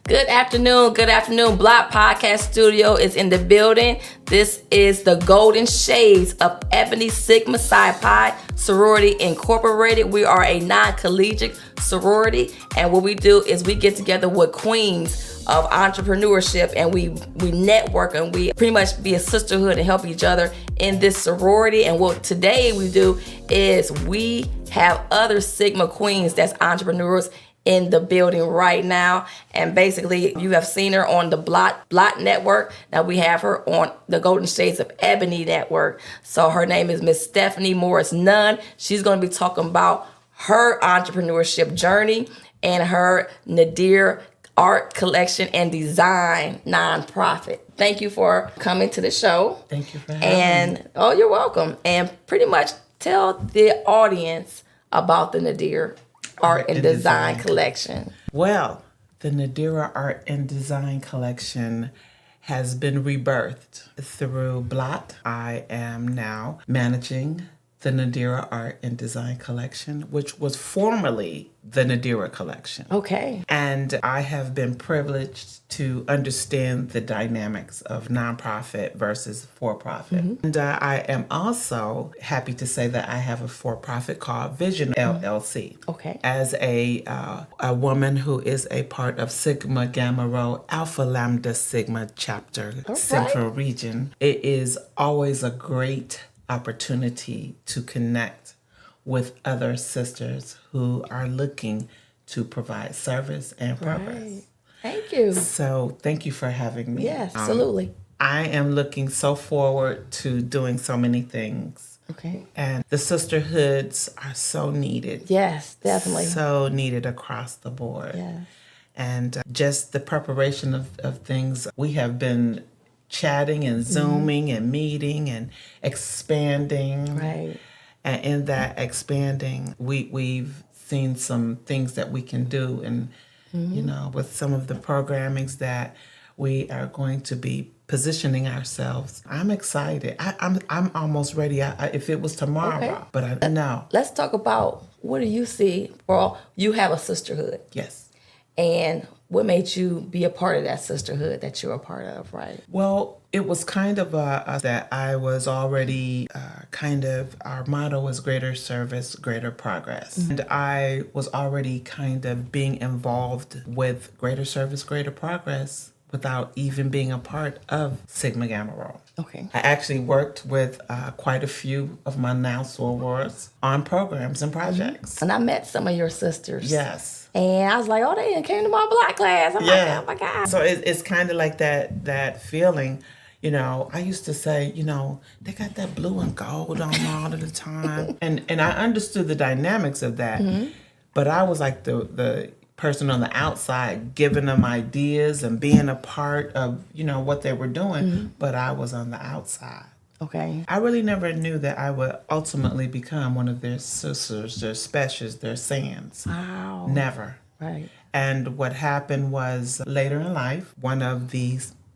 Good afternoon. Block Podcast Studio is in the building. This is the Golden Shades of Ebony Sigma Psi Pi Sorority Incorporated. We are a non-collegiate sorority, and what we do is we get together with queens of entrepreneurship, and we network, and we pretty much be a sisterhood and help each other in this sorority. And what today we do is we have other Sigma queens that's entrepreneurs in the building right now. And basically, you have seen her on the Block Network. Now we have her on the Golden Shades of Ebony Network. So her name is Miss Stephanie Morris Nunn. She's going to be talking about her entrepreneurship journey and her Nadir art collection and design nonprofit. Thank you for coming to the show. Thank you for having me. Oh, you're welcome. And pretty much tell the audience about the Nadir Art and Design Collection. Well, the Nadira Art and Design Collection has been rebirthed through Block. I am now managing the Nadira Art and Design Collection, which was formerly the Nadira Collection. Okay. And I have been privileged to understand the dynamics of nonprofit versus for-profit. Mm-hmm. And I am also happy to say that I have a for-profit called Vision LLC. Okay. As a woman who is a part of Sigma Gamma Rho Alpha Lambda Sigma chapter, Central Region, it is always a great opportunity to connect with other sisters who are looking to provide service and purpose. Right. Thank you. So thank you for having me. Yes, absolutely. I am looking so forward to doing so many things. Okay. And the sisterhoods are so needed. Yes, definitely. So needed across the board. Yeah. And just the preparation of things, we have been chatting and Zooming and meeting and expanding. Right. And in that expanding, we've seen some things that we can do, and you know, with some of the programmings that we are going to be positioning ourselves. I'm excited. I'm almost ready. If it was tomorrow, but I know. Let's talk about, what do you see? Well, you have a sisterhood. Yes. And what made you be a part of that sisterhood that you're a part of, right? Well, it was kind of that I was already our motto was greater service, greater progress. Mm-hmm. And I was already kind of being involved with greater service, greater progress without even being a part of Sigma Gamma Rho. Okay. I actually worked with quite a few of my now sorors on programs and projects. Mm-hmm. And I met some of your sisters. Yes. And I was like, oh, they came to my Block class. I'm like, oh my God. So it's kind of like that feeling. You know, I used to say, you know, they got that blue and gold on all of the time. and I understood the dynamics of that. Mm-hmm. But I was like the person on the outside giving them ideas and being a part of, you know, what they were doing. Mm-hmm. But I was on the outside. Okay. I really never knew that I would ultimately become one of their sisters, their specials, their sands. Wow. Never. Right. And what happened was later in life, one of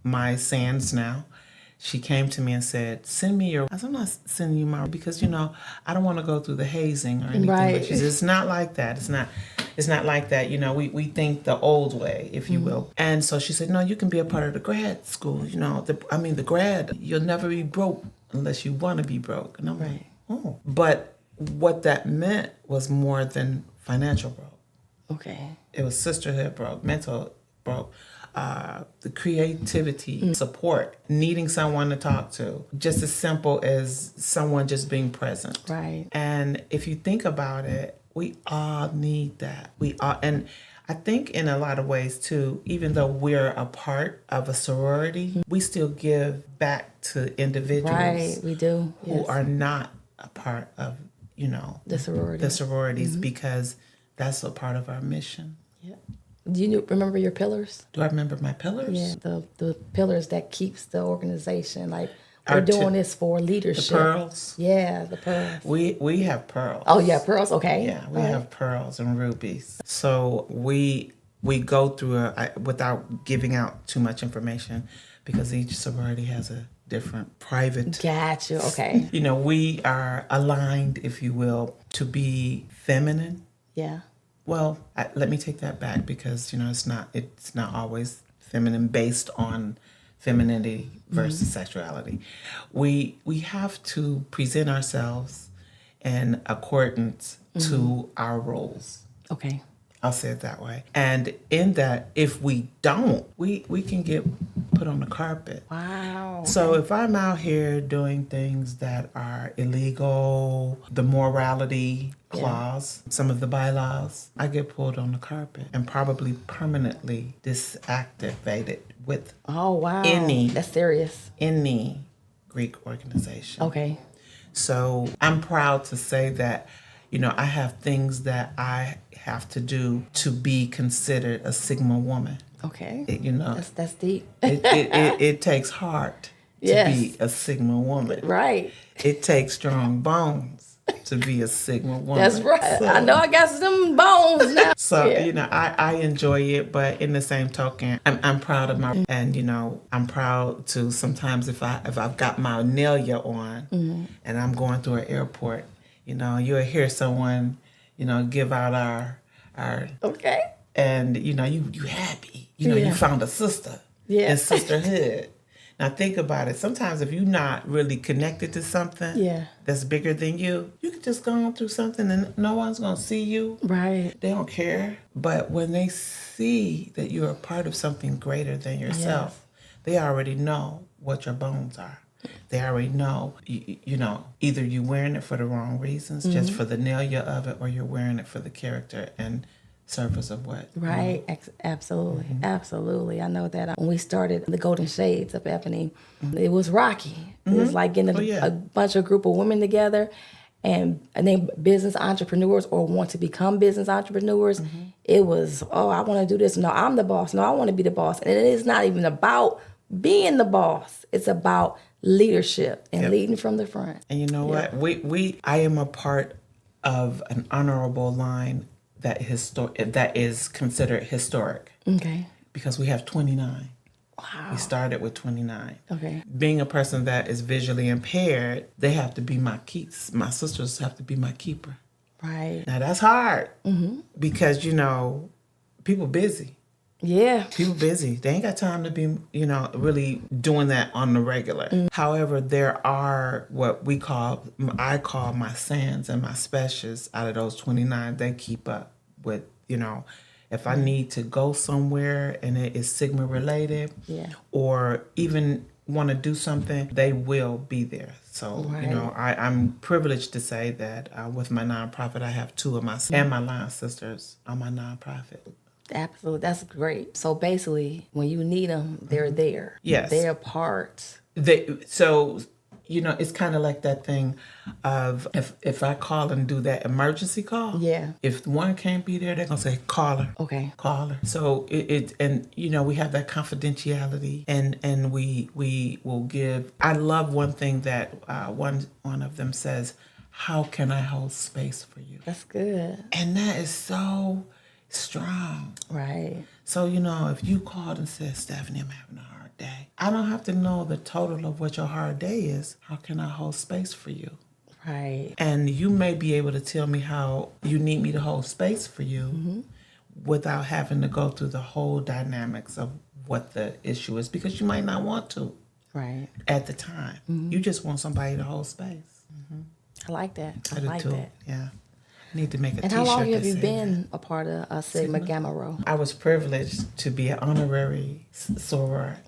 my sands now, she came to me and said, send me your... I said, I'm not sending you my... Because, you know, I don't want to go through the hazing or anything. Right. She said, it's not like that. It's not like that. You know, we think the old way, if you will. And so she said, no, you can be a part of the grad school. You know, the grad, you'll never be broke unless you want to be broke. And I'm like, oh. But what that meant was more than financial broke. Okay. It was sisterhood broke, mental broke. The creativity, support, needing someone to talk to, just as simple as someone just being present. Right. And if you think about it, we all need that. And I think in a lot of ways too, even though we're a part of a sorority, we still give back to individuals. Right, we do. Who are not a part of, you know, the sororities, because that's a part of our mission. Yeah. Do you remember your pillars? Do I remember my pillars? Yeah, the pillars that keeps the organization. Like, we're doing this for leadership. The pearls? Yeah, the pearls. We have pearls. Oh, yeah, pearls, okay. Yeah, we have pearls and rubies. So we go through without giving out too much information, because each sorority has a different private... Gotcha, okay. You know, we are aligned, if you will, to be feminine. Yeah. Well, let me take that back because it's not always feminine based on femininity versus sexuality. We have to present ourselves in accordance to our roles. Okay. I'll say it that way. And in that, if we don't, we can get put on the carpet. Wow. So if I'm out here doing things that are illegal, the morality clause, some of the bylaws, I get pulled on the carpet and probably permanently disactivated with That's serious. any Greek organization. Okay. So I'm proud to say that, I have things that I have to do to be considered a Sigma woman. Okay. That's deep. It takes heart to Yes. be a Sigma woman. Right. It takes strong bones to be a Sigma woman. That's right. So, I know I got some bones now. So, I enjoy it, but in the same token, I'm proud of my, and, I'm proud to sometimes if I've got my Anelia on and I'm going through an airport, you'll hear someone, give out our Okay. and, you happy, you found a sister in sisterhood. Now think about it. Sometimes if you're not really connected to something that's bigger than you can just go on through something and no one's going to see you. Right. They don't care. But when they see that you're a part of something greater than yourself, they already know what your bones are. They already know, either you're wearing it for the wrong reasons, just for the nailure of it, or you're wearing it for the character and service of what. Right. Absolutely. Absolutely. I know that when we started the Golden Shades of Ebony, it was rocky. It was like getting a bunch of group of women together and they business entrepreneurs or want to become business entrepreneurs. It was, I want to do this. No, I'm the boss. No, I want to be the boss. And it is not even about being the boss. It's about leadership and leading from the front. And you know what? I am a part of an honorable line that is considered historic. Okay. Because we have 29. Wow. We started with 29. Okay. Being a person that is visually impaired, they have to be my keys. My sisters have to be my keeper. Right. Now that's hard because, people busy. Yeah. People busy. They ain't got time to be, really doing that on the regular. However, there are what I call my sands and my specials. Out of those 29, they keep up with, if I need to go somewhere and it is Sigma related or even want to do something, they will be there. So, I'm privileged to say that with my nonprofit, I have two of my and my line sisters on my nonprofit. Absolutely. That's great. So basically, when you need them, they're there. Yes. They're part. It's kind of like that thing of if I call and do that emergency call. Yeah. If one can't be there, they're going to say, call her. Okay. Call her. So we have that confidentiality and we will give. I love one thing that one of them says, how can I hold space for you? That's good. And that is so strong. Right. So, if you called and said, Stephanie, I'm having a hard day, I don't have to know the total of what your hard day is. How can I hold space for you? Right. And you may be able to tell me how you need me to hold space for you without having to go through the whole dynamics of what the issue is, because you might not want to at the time. You just want somebody to hold space. I like that. I do like too. that. Yeah. I need to make a And t-shirt. how long have you that been a part of Sigma Gamma Rho? I was privileged to be an honorary soror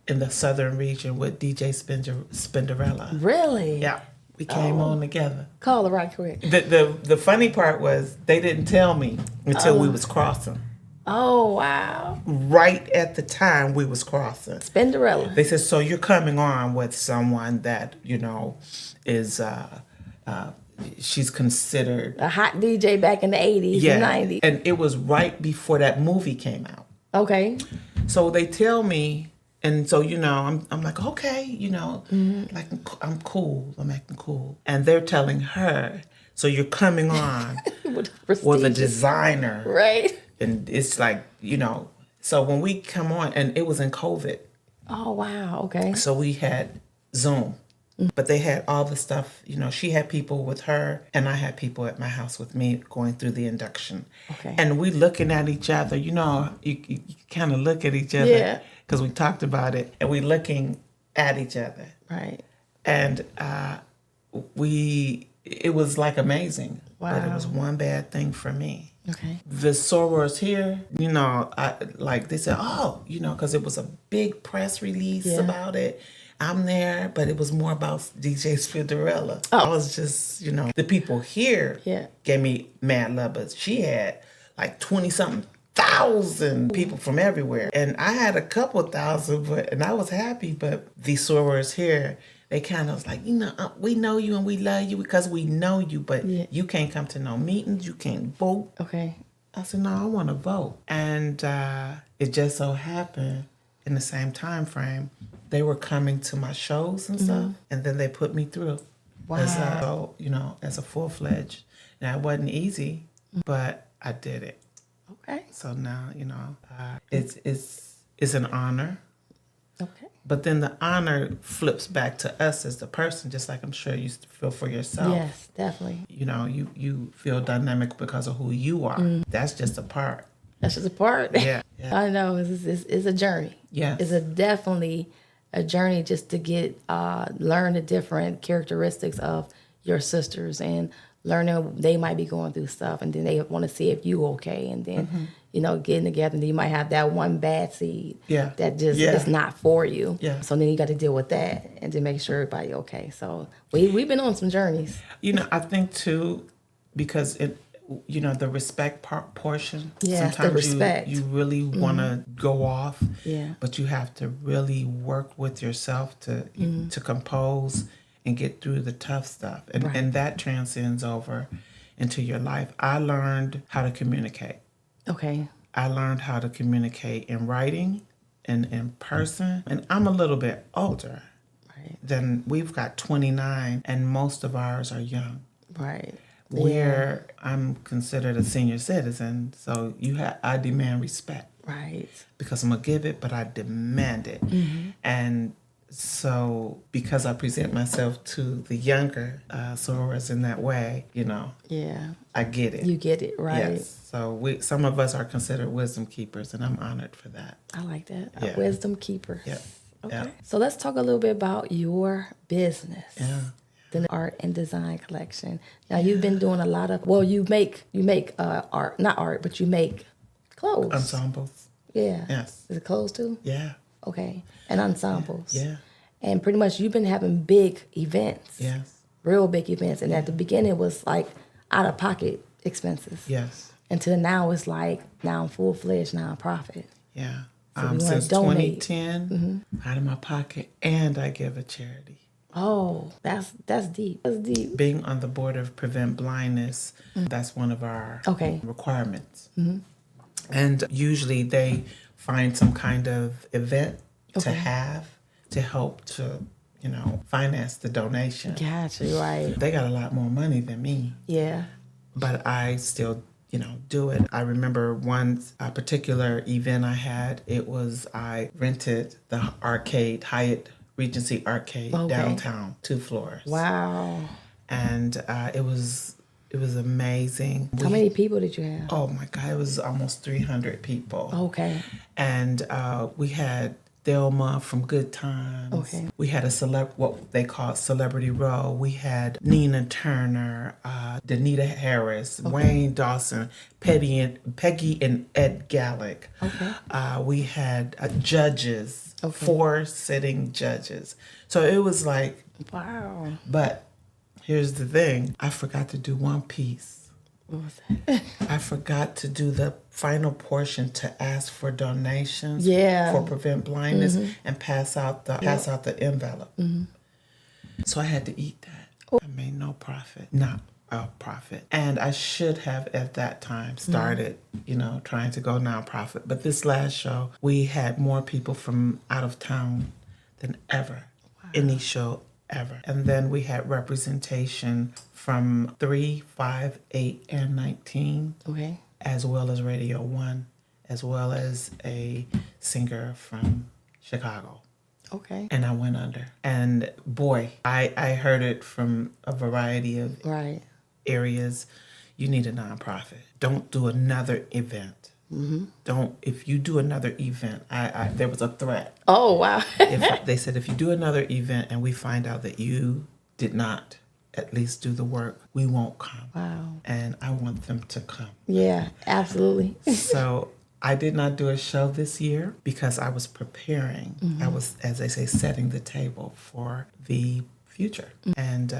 in the southern region with DJ Spinderella. Really? Yeah. We came on together. Call her right quick. The funny part was they didn't tell me until we was crossing. Oh, wow. Right at the time we was crossing. Spinderella. They said, so you're coming on with someone that, is... she's considered a hot DJ back in the 80s and 90s. And it was right before that movie came out. Okay. So they tell me, and so, I'm like, okay, like I'm cool. I'm acting cool. And they're telling her, so you're coming on with a designer. Right. And it's like, so when we come on, and it was in COVID. Oh, wow. Okay. So we had Zoom. But they had all the stuff, she had people with her and I had people at my house with me going through the induction. Okay. And we looking at each other, you kind of look at each other. Yeah. Because we talked about it and we looking at each other. Right. And it was like amazing. Wow. But it was one bad thing for me. Okay. The sorors here, they said, because it was a big press release about it. I'm there, but it was more about DJ Spinderella. I was just, the people here gave me mad love, but she had like 20-something thousand people from everywhere. And I had a couple thousand, and I was happy, but these sorors here, they kind of was like, we know you and we love you because we know you, but you can't come to no meetings, you can't vote. Okay. I said, no, I want to vote. And it just so happened in the same time frame, they were coming to my shows and stuff, and then they put me through. Wow. As a full-fledged. Now, it wasn't easy, but I did it. Okay. So now, it's an honor. Okay. But then the honor flips back to us as the person, just like I'm sure you feel for yourself. Yes, definitely. You feel dynamic because of who you are. That's just a part. That's just a part. Yeah. I know. It's a journey. Yeah. It's definitely a journey just to learn the different characteristics of your sisters and learning they might be going through stuff, and then they want to see if you okay, and then getting together, and then you might have that one bad seed that just is not for you. Yeah. So then you got to deal with that and to make sure everybody okay. So we've been on some journeys. I think too, because the respect portion. Yeah, sometimes the respect. You really want to go off. Yeah. But you have to really work with yourself to compose and get through the tough stuff. And that transcends over into your life. I learned how to communicate. Okay. I learned how to communicate in writing and in person. And I'm a little bit older. Right. Then we've got 29, and most of ours are young. Right. Where I'm considered a senior citizen, so I demand respect. Right. Because I'm going to give it, but I demand it. And so because I present myself to the younger sorors in that way, I get it. You get it, right? Yes. So some of us are considered wisdom keepers, and I'm honored for that. I like that. Yeah. A wisdom keeper. Yeah. Okay. Yeah. So let's talk a little bit about your business. Yeah. The art and design collection. Now you've been doing a lot of, you make art, not art, but you make clothes. Ensembles. Yeah. Yes. Is it clothes too? Yeah. Okay. And ensembles. Yeah. And pretty much you've been having big events. Yes. Real big events. And at the beginning it was like out of pocket expenses. Yes. Until now it's like now I'm full-fledged nonprofit. Yeah. So Since donate. 2010, out of my pocket, and I give a charity. Oh, that's deep. That's deep. Being on the board of Prevent Blindness, that's one of our requirements. And usually they find some kind of event to have to help to, finance the donation. Gotcha, right. They got a lot more money than me. Yeah. But I still, do it. I remember a particular event I had. I rented the arcade, Hyatt Regency Arcade downtown, 2 floors. Wow. And it was amazing. How many people did you have? Oh my God, it was almost 300 people. Okay. And we had Thelma from Good Times. Okay. We had what they call Celebrity Row. We had Nina Turner, Danita Harris, Wayne Dawson, Peggy and Ed Gallick. Okay. We had judges, 4 sitting judges. So it was like, wow. But here's the thing. I forgot to do one piece. What was that? I forgot to do the final portion to ask for donations for Prevent Blindness and pass out the envelope. So I had to eat that. I made no profit. Not a profit. And I should have at that time started, trying to go nonprofit. But this last show, we had more people from out of town than ever. Any show ever. And then we had representation from 3, 5, 8, and 19. Okay. As well as Radio 1, as well as a singer from Chicago. Okay. And I went under. And boy, I heard it from a variety of Right. areas. You need a nonprofit. Don't do another event. Don't. If you do another event, there was a threat. Oh, wow. They said if you do another event and we find out that you did not at least do the work, we won't come. Wow. And I want them to come. Yeah, absolutely. So I did not do a show this year because I was preparing. I was, as they say, setting the table for the future. And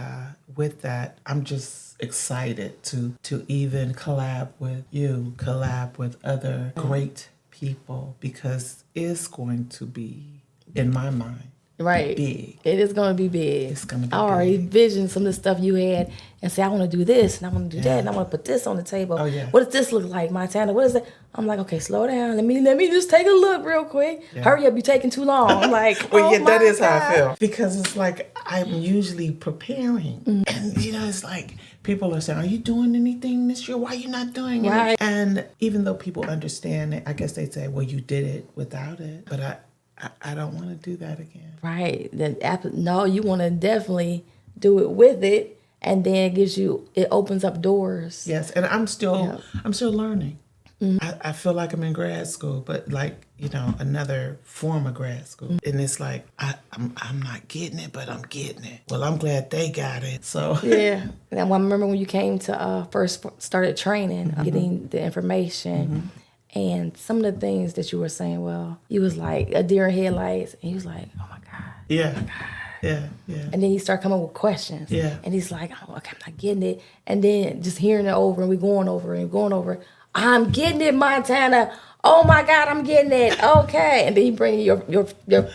with that, I'm just excited to even collab with you, collab with other great people, because it's going to be, in my mind, Right. big. It is going to be big. It's going to be I already big. envisioned some of the stuff you had and say, I want to do this and I want to do that and I want to put this on the table. Oh, yeah. What does this look like, Montana? What is that? I'm like, okay, slow down. Let me just take a look real quick. Yeah. Hurry up, you're taking too long. I'm like, Well, oh yeah, that my is how I God. feel. Because it's like I'm usually preparing. And, it's like people are saying, are you doing anything this year? Why are you not doing it? Right. And even though people understand it, I guess they'd say, well, you did it without it. But I don't want to do that again. Right. Then no, you want to definitely do it with it, and then it opens up doors. Yes, and I'm still learning. I feel like I'm in grad school, but like, another form of grad school. And it's like, I'm not getting it, but I'm getting it. Well, I'm glad they got it. So Yeah. And I remember when you came to first started training, getting the information, and some of the things that you were saying, well, you was like a deer in headlights, and he was like, oh my God. yeah. Yeah. And then you start coming with questions. Yeah. And he's like, oh, okay, I'm not getting it. And then just hearing it over, and we going over and going over. I'm getting it, Montana. Oh my God, I'm getting it. Okay. And then you bring your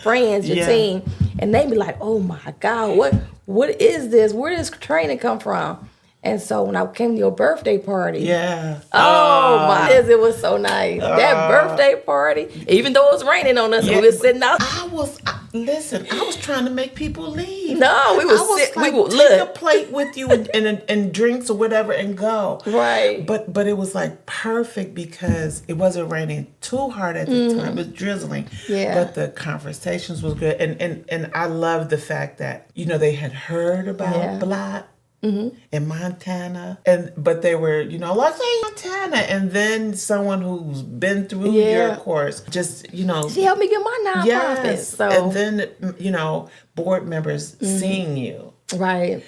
friends, your team, and they be like, oh my God, what is this? Where does training come from? And so when I came to your birthday party, Yeah. oh my, it was so nice. That birthday party, even though it was raining on us, we were sitting out. I was trying to make people leave. No, we was like, we would take a look. plate with you and drinks or whatever and go. Right. But it was like perfect because it wasn't raining too hard at the time. It was drizzling. Yeah. But the conversations was good. And I loved the fact that, they had heard about Blot. In Montana, but they were, let's say Montana, and then someone who's been through your course, just She helped me get my nonprofit. yes, So and then board members seeing you, right,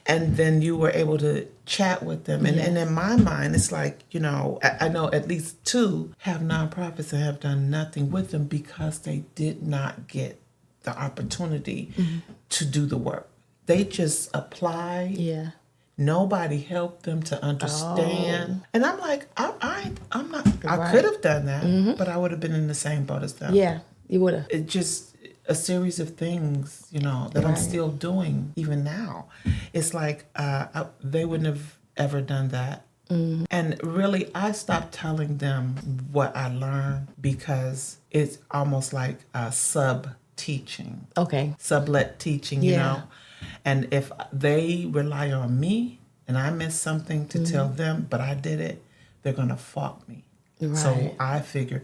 and then you were able to chat with them, and in my mind, it's like I know at least 2 have nonprofits and have done nothing with them because they did not get the opportunity to do the work. They just applied. yeah, Nobody helped them to understand. And I'm like, I'm not. I Right. could have done that, but I would have been in the same boat as them. yeah, you would have. It's just a series of things, that I'm still doing even now. It's like they wouldn't have ever done that. And really, I stopped telling them what I learned because it's almost like sub-teaching. Okay, Sublet teaching, And if they rely on me and I miss something to tell them, but I did it, they're going to fault me. Right. So I figure,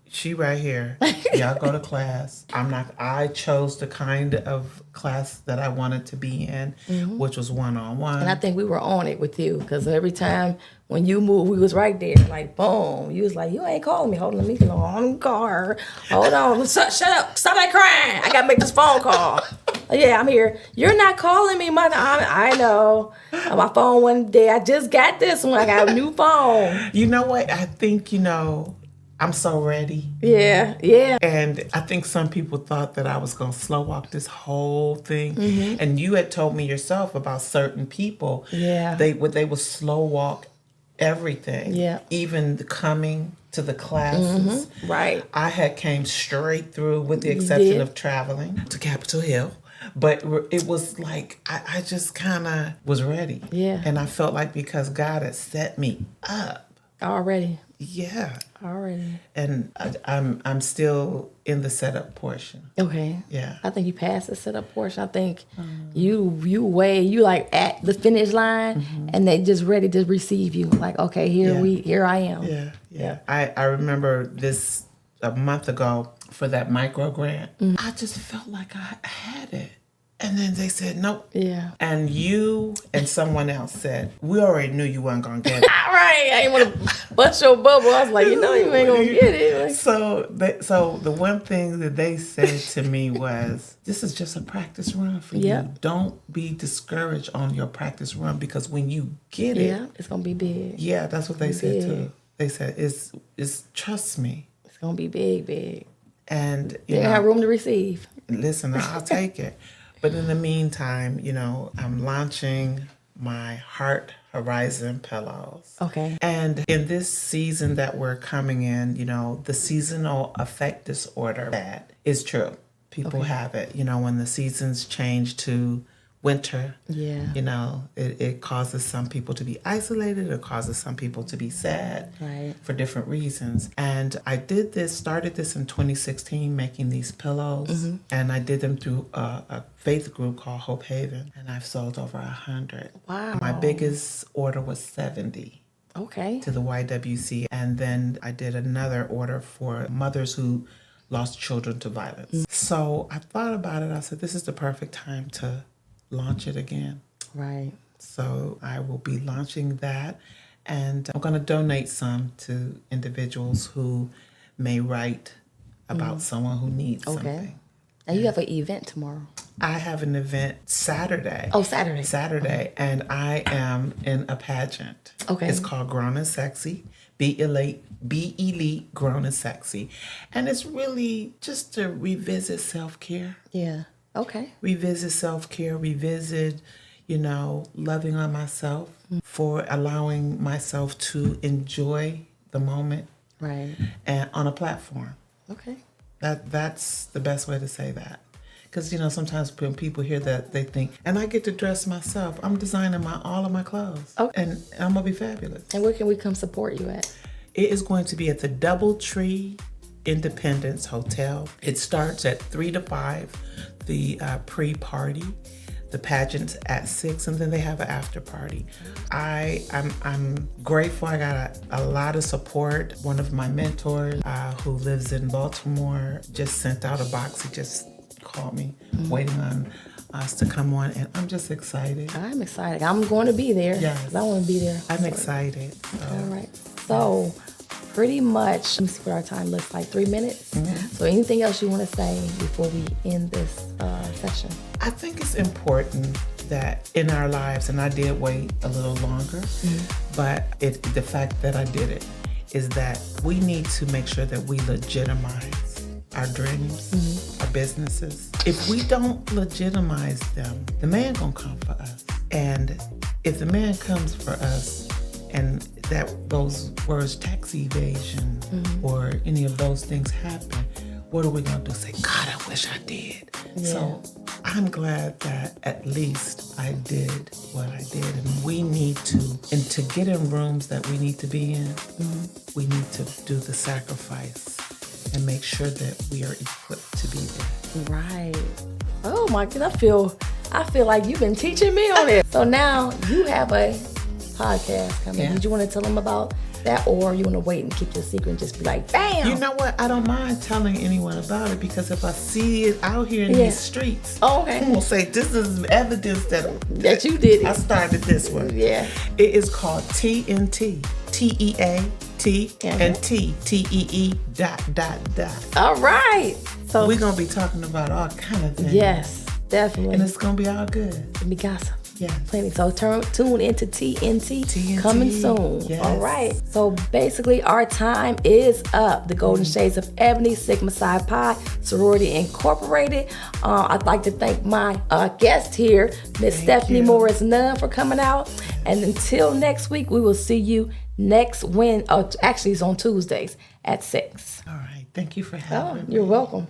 she right here, y'all go to class. I chose the kind of class that I wanted to be in, which was one-on-one. and I think we were on it with you because every time when you moved, we was right there, like boom. You was like, you ain't calling me. Hold on, let me go on call her. Hold on, shut up, stop that crying. I gotta make this phone call. Yeah, I'm here. You're not calling me, mother. I know. My phone one day, I just got this one. I got a new phone. You know what? I think, I'm so ready. Yeah. And I think some people thought that I was going to slow walk this whole thing. And you had told me yourself about certain people. Yeah. They would slow walk everything. Yeah. Even the coming to the classes. Right. I had came straight through with the exception of traveling to Capitol Hill. But it was like, I just kind of was ready. Yeah. And I felt like because God had set me up. Already. Yeah. Already. And I'm still in the setup portion. Okay. Yeah. I think you passed the setup portion. I think you like at the finish line, and they just ready to receive you. Like, okay, here I am. Yeah. I remember this a month ago. for that micro grant. I just felt like I had it. And then they said, nope. Yeah. And you and someone else said, we already knew you weren't going to get it. All right. I didn't want to bust your bubble. I was like, you ain't going to get it. Like, So the one thing that they said to me was, this is just a practice run for you. Don't be discouraged on your practice run, because when you get it. It's going to be big. Yeah, that's what they said too. They said, it's trust me. It's going to be big, big. And you have room to receive. Listen, I'll take it. But in the meantime, I'm launching my Heart Horizon pillows. Okay. And in this season that we're coming in, the seasonal affect disorder, that is true. People have it. When the seasons change to winter, it causes some people to be isolated. It causes some people to be sad for different reasons. And I started this in 2016, making these pillows. And I did them through a faith group called Hope Haven. And I've sold over 100. Wow. My biggest order was 70. Okay. To the YWC. And then I did another order for mothers who lost children to violence. So I thought about it. I said, this is the perfect time to launch it again. Right. So I will be launching that, and I'm going to donate some to individuals who may write about someone who needs something. And you have an event tomorrow. I have an event Saturday. Oh, Saturday. Saturday, and I am in a pageant. Okay. It's called Grown and Sexy. Be elite, grown and sexy. And it's really just to revisit self-care. Yeah. Okay. Revisit self-care, revisit, loving on myself, for allowing myself to enjoy the moment. Right. And on a platform. Okay. That's the best way to say that. Because, sometimes when people hear that, they think, and I get to dress myself. I'm designing all of my clothes. Okay. And I'm going to be fabulous. And where can we come support you at? It is going to be at the Doubletree Independence Hotel. It starts at 3 to 5, the pre-party. The pageant's at 6, and then they have an after party. I'm grateful. I got a lot of support. One of my mentors who lives in Baltimore just sent out a box. He just called me, waiting on us to come on, and I'm just excited. I'm excited. I'm going to be there. Yes. I want to be there. I'm excited. So. All right. So pretty much, let me see what our time looks like, 3 minutes. So anything else you want to say before we end this session? I think it's important that in our lives, and I did wait a little longer, but the fact that I did it is that we need to make sure that we legitimize our dreams, our businesses. If we don't legitimize them, the man gonna come for us. And if the man comes for us, and those words, tax evasion, or any of those things happen, what are we gonna do? Say, God, I wish I did. Yeah. So I'm glad that at least I did what I did. And we need to get in rooms that we need to be in, we need to do the sacrifice and make sure that we are equipped to be there. Right. Oh my goodness, I feel like you've been teaching me on it. So now you have a podcast coming. Did you want to tell them about that, or you want to wait and keep your secret and just be like, bam? You know what? I don't mind telling anyone about it, because if I see it out here in these streets, I'm going to say, this is evidence that you did it. I started this one. Yeah. It is called TNT. TEAT and TEE ... All right. So we're going to be talking about all kind of things. Yes, definitely. And it's going to be all good. It'll be gossip. Yes. Plenty. So tune into TNT coming soon. Yes. All right. So basically our time is up. The Golden Shades of Ebony, Sigma Psi Pi, Sorority Incorporated. I'd like to thank my guest here, Miss Stephanie Morris Nunn, for coming out. And until next week, we will see you next Wednesday. Actually, it's on Tuesdays at 6. All right. Thank you for having me. You're welcome.